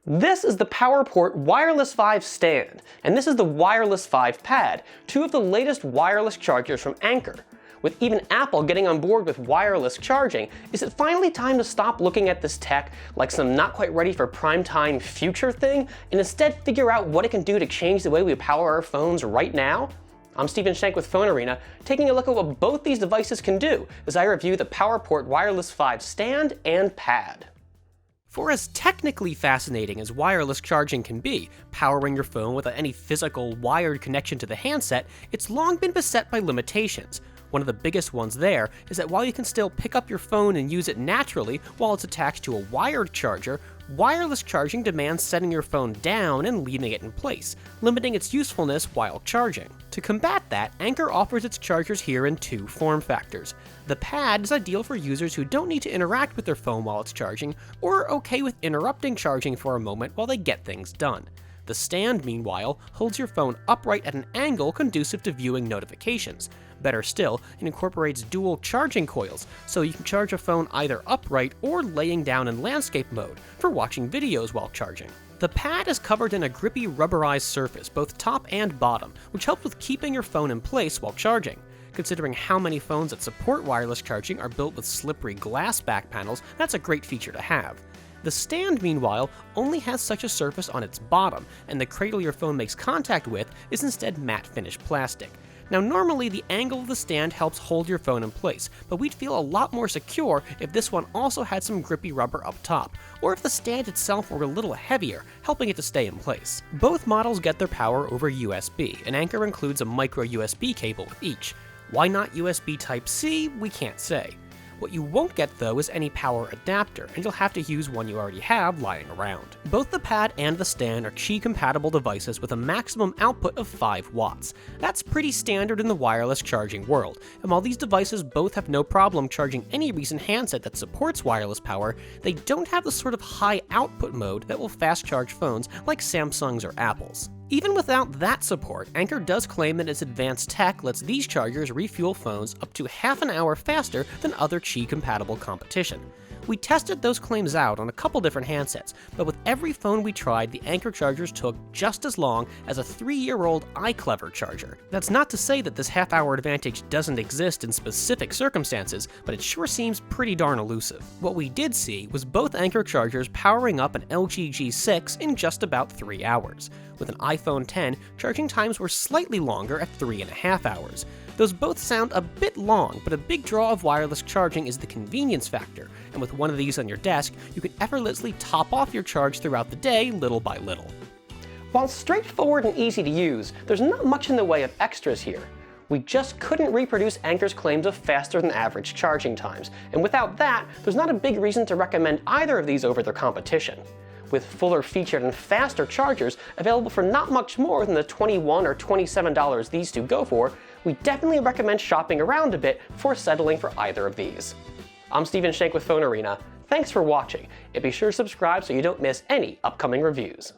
This is the PowerPort Wireless 5 stand, and this is the Wireless 5 pad, two of the latest wireless chargers from Anker. With even Apple getting on board with wireless charging, is it finally time to stop looking at this tech like some not quite ready for prime time future thing, and instead figure out what it can do to change the way we power our phones right now? I'm Stephen Shank with PhoneArena, taking a look at what both these devices can do as I review the PowerPort Wireless 5 stand and pad. For as technically fascinating as wireless charging can be, powering your phone without any physical wired connection to the handset, it's long been beset by limitations. One of the biggest ones there is that while you can still pick up your phone and use it naturally while it's attached to a wired charger, wireless charging demands setting your phone down and leaving it in place, limiting its usefulness while charging. To combat that, Anker offers its chargers here in two form factors. The pad is ideal for users who don't need to interact with their phone while it's charging, or are okay with interrupting charging for a moment while they get things done. The stand, meanwhile, holds your phone upright at an angle conducive to viewing notifications. Better still, it incorporates dual charging coils, so you can charge a phone either upright or laying down in landscape mode for watching videos while charging. The pad is covered in a grippy rubberized surface, both top and bottom, which helps with keeping your phone in place while charging. Considering how many phones that support wireless charging are built with slippery glass back panels, that's a great feature to have. The stand, meanwhile, only has such a surface on its bottom, and the cradle your phone makes contact with is instead matte finish plastic. Now normally the angle of the stand helps hold your phone in place, but we'd feel a lot more secure if this one also had some grippy rubber up top, or if the stand itself were a little heavier, helping it to stay in place. Both models get their power over USB, and Anker includes a micro USB cable with each. Why not USB Type-C? We can't say. What you won't get though is any power adapter, and you'll have to use one you already have lying around. Both the pad and the stand are Qi compatible devices with a maximum output of 5 watts. That's pretty standard in the wireless charging world, and while these devices both have no problem charging any recent handset that supports wireless power, they don't have the sort of high output mode that will fast charge phones like Samsung's or Apple's. Even without that support, Anker does claim that its advanced tech lets these chargers refuel phones up to half an hour faster than other Qi-compatible competition. We tested those claims out on a couple different handsets, but with every phone we tried, the Anker chargers took just as long as a 3-year-old iClever charger. That's not to say that this half-hour advantage doesn't exist in specific circumstances, but it sure seems pretty darn elusive. What we did see was both Anker chargers powering up an LG G6 in just about 3 hours. With an iPhone X, charging times were slightly longer at 3.5 hours. Those both sound a bit long, but a big draw of wireless charging is the convenience factor, and with one of these on your desk, you can effortlessly top off your charge throughout the day little by little. While straightforward and easy to use, there's not much in the way of extras here. We just couldn't reproduce Anker's claims of faster than average charging times, and without that, there's not a big reason to recommend either of these over their competition. With fuller featured and faster chargers available for not much more than the $21 or $27 these two go for, we definitely recommend shopping around a bit before settling for either of these. I'm Stephen Shank with PhoneArena. Thanks for watching, and be sure to subscribe so you don't miss any upcoming reviews.